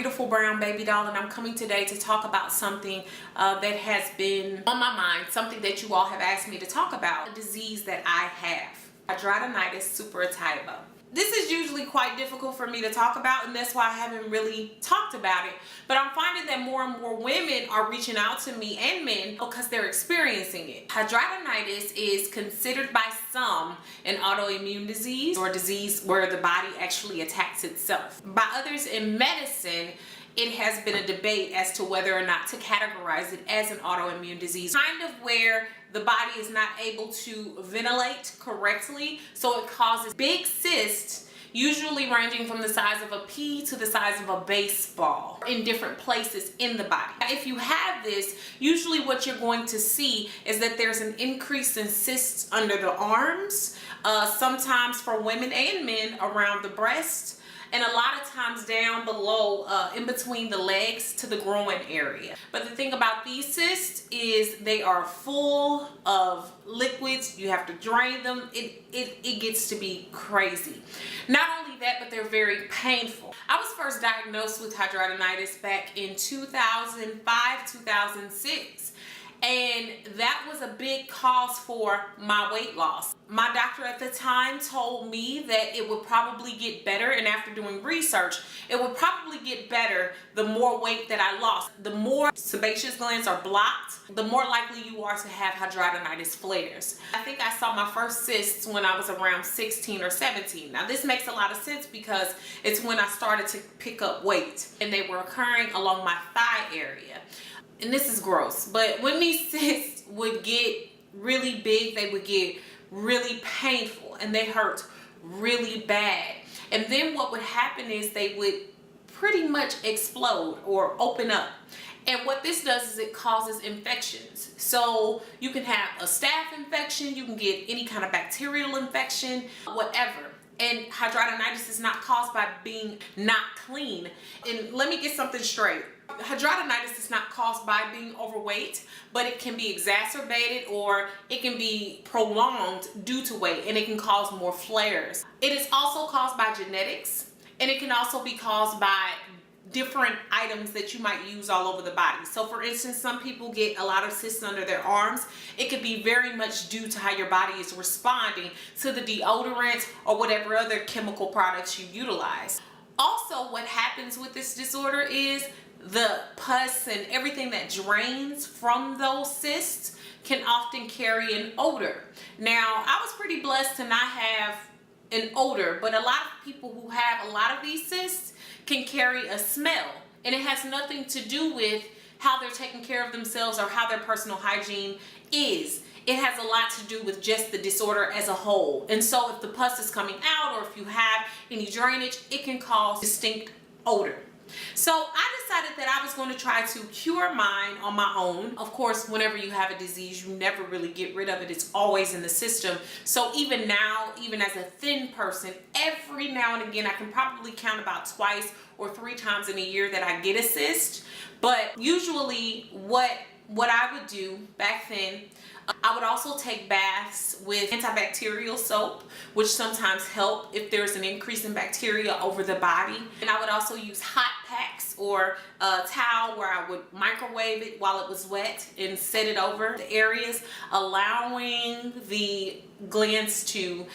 beautiful brown baby doll, and I'm coming today to talk about something that has been on my mind, something that you all have asked me to talk about, a disease that I have, Hidradenitis Suppurativa. This is usually quite difficult for me to talk about, and that's why I haven't really talked about it. But I'm finding that more and more women are reaching out to me, and men, because they're experiencing it. Hidradenitis is considered by some an autoimmune disease, or a disease where the body actually attacks itself. By others in medicine, it has been a debate as to whether or not to categorize it as an autoimmune disease, kind of where the body is not able to ventilate correctly, so it causes big cysts, usually ranging from the size of a pea to the size of a baseball, in different places in the body. If you have this, usually what you're going to see is that there's an increase in cysts under the arms, sometimes for women and men around the breast, and a lot of times down below, in between the legs to the groin area. But the thing about these cysts is they are full of liquids. You have to drain them. It gets to be crazy. Not only that, but they're very painful. I was first diagnosed with hidradenitis back in 2005, 2006. And that was a big cause for my weight loss. My doctor at the time told me that it would probably get better, and after doing research, it would probably get better the more weight that I lost. The more sebaceous glands are blocked, the more likely you are to have hidradenitis flares. I think I saw my first cysts when I was around 16 or 17. Now this makes a lot of sense because it's when I started to pick up weight, and they were occurring along my thigh area. And this is gross, but when these cysts would get really big, they would get really painful and they hurt really bad. And then what would happen is they would pretty much explode or open up. And what this does is it causes infections. So you can have a staph infection, you can get any kind of bacterial infection, whatever. And hidradenitis is not caused by being not clean. And let me get something straight. Hidradenitis is not caused by being overweight, but it can be exacerbated or it can be prolonged due to weight, and it can cause more flares. It is also caused by genetics, and it can also be caused by different items that you might use all over the body. So for instance, some people get a lot of cysts under their arms. It could be very much due to how your body is responding to the deodorant or whatever other chemical products you utilize. Also, what happens with this disorder is the pus and everything that drains from those cysts can often carry an odor. Now, I was pretty blessed to not have an odor, but a lot of people who have a lot of these cysts can carry a smell, and it has nothing to do with how they're taking care of themselves or how their personal hygiene is. It has a lot to do with just the disorder as a whole. And so if the pus is coming out or if you have any drainage, it can cause distinct odor. So I decided that I was going to try to cure mine on my own. Of course, whenever you have a disease, you never really get rid of it. It's always in the system. So even now, even as a thin person, every now and again, I can probably count about twice or 3 times in a year that I get a cyst. But usually what I would do back then, I would also take baths with antibacterial soap, which sometimes help if there's an increase in bacteria over the body. And I would also use hot packs or a towel where I would microwave it while it was wet and set it over the areas, allowing the glands to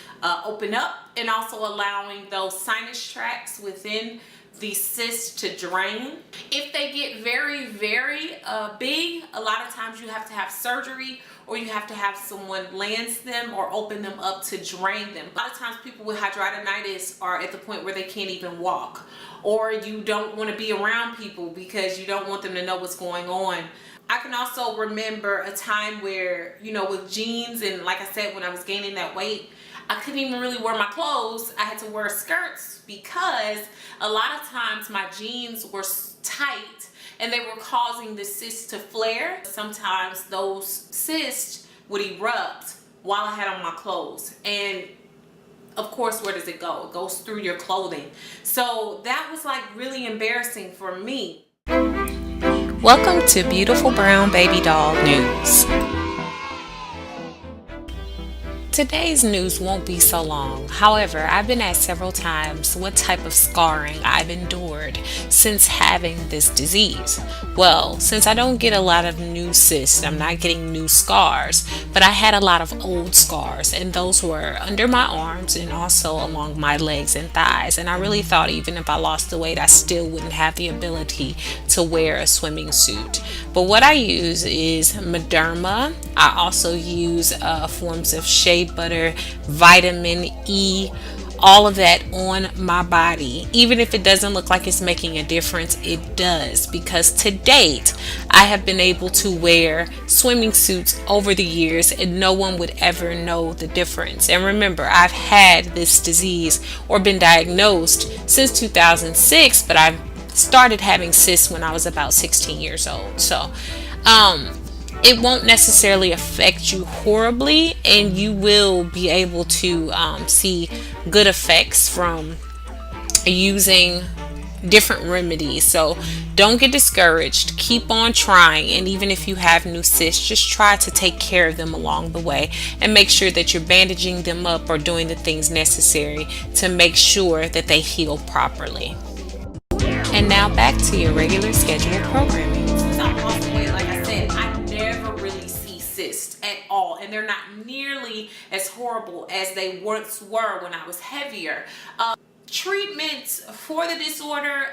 open up, and also allowing those sinus tracts within the cyst to drain. If they get very, very big, a lot of times you have to have surgery, or you have to have someone lance them or open them up to drain them. A lot of times people with hidradenitis are at the point where they can't even walk, or you don't want to be around people because you don't want them to know what's going on. I can also remember a time where, you know, with jeans, and like I said, when I was gaining that weight, I couldn't even really wear my clothes. I had to wear skirts because a lot of times my jeans were tight and they were causing the cysts to flare. Sometimes those cysts would erupt while I had on my clothes. And of course, where does it go? It goes through your clothing. So that was like really embarrassing for me. Welcome to Beautiful Brown Baby Doll News. Today's news won't be so long. However, I've been asked several times what type of scarring I've endured since having this disease. Well, since I don't get a lot of new cysts, I'm not getting new scars, but I had a lot of old scars, and those were under my arms and also along my legs and thighs. And I really thought even if I lost the weight, I still wouldn't have the ability to wear a swimming suit. But what I use is Mederma. I also use forms of shea butter, vitamin E, all of that on my body. Even if it doesn't look like it's making a difference, it does, because to date I have been able to wear swimming suits over the years and no one would ever know the difference. And remember, I've had this disease or been diagnosed since 2006, but I've started having cysts when I was about 16 years old. So it won't necessarily affect you horribly, and you will be able to see good effects from using different remedies. So don't get discouraged. Keep on trying, and even if you have new cysts, just try to take care of them along the way and make sure that you're bandaging them up or doing the things necessary to make sure that they heal properly. And now back to your regular scheduled programming. Since I lost weight, like I said, I never really see cysts at all, and they're not nearly as horrible as they once were when I was heavier. Treatments for the disorder,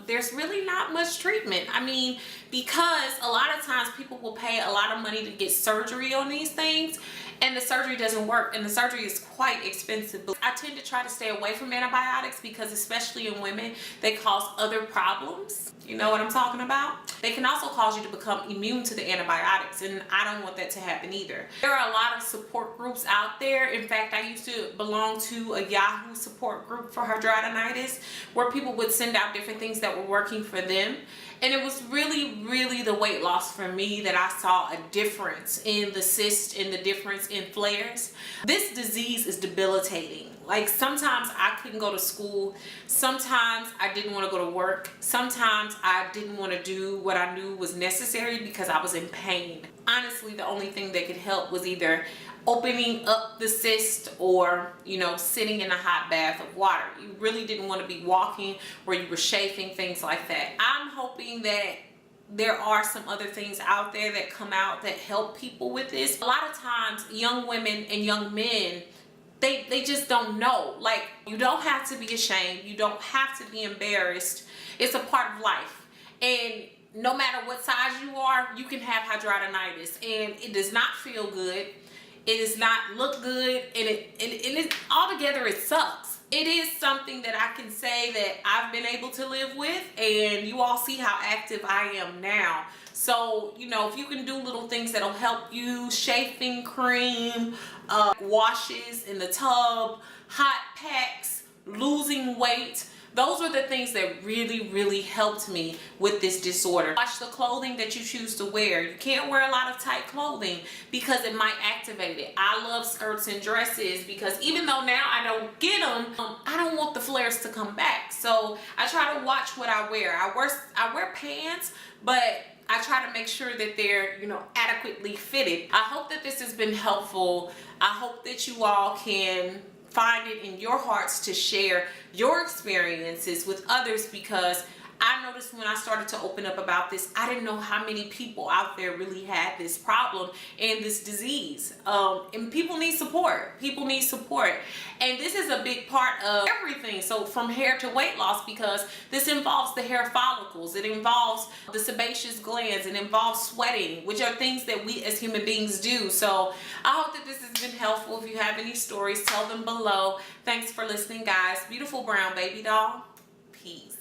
there's really not much treatment. I mean, because a lot of times people will pay a lot of money to get surgery on these things, and the surgery doesn't work, and the surgery is quite expensive. But I tend to try to stay away from antibiotics because, especially in women, they cause other problems. You know what I'm talking about? They can also cause you to become immune to the antibiotics, and I don't want that to happen either. There are a lot of support groups out there. In fact, I used to belong to a Yahoo support group for hidradenitis, where people would send out different things that were working for them. And it was really the weight loss for me that I saw a difference in the cyst and the difference in flares. This disease is debilitating. Like, sometimes I couldn't go to school. Sometimes I didn't want to go to work. Sometimes I didn't want to do what I knew was necessary because I was in pain. Honestly, the only thing that could help was either opening up the cyst or, you know, sitting in a hot bath of water. You really didn't want to be walking where you were chafing, things like that. I'm hoping that there are some other things out there that come out that help people with this. A lot of times young women and young men, they just don't know. Like, you don't have to be ashamed. You don't have to be embarrassed. It's a part of life. And no matter what size you are, you can have hidradenitis, and it does not feel good. It does not look good, and it altogether it sucks. It is something that I can say that I've been able to live with, and you all see how active I am now. So, you know, if you can do little things that'll help you, chafing cream, washes in the tub, hot packs, losing weight, those are the things that really helped me with this disorder. Watch the clothing that you choose to wear. You can't wear a lot of tight clothing because it might activate it. I love skirts and dresses because even though now I don't get them, I don't want the flares to come back. So I try to watch what I wear. I wear pants, but I try to make sure that they're, you know, adequately fitted. I hope that this has been helpful. I hope that you all can find it in your hearts to share your experiences with others, because I noticed when I started to open up about this, I didn't know how many people out there really had this problem and this disease. And people need support. People need support. And this is a big part of everything. So from hair to weight loss, because this involves the hair follicles. It involves the sebaceous glands. It involves sweating, which are things that we as human beings do. So I hope that this has been helpful. If you have any stories, tell them below. Thanks for listening, guys. Beautiful brown baby doll. Peace.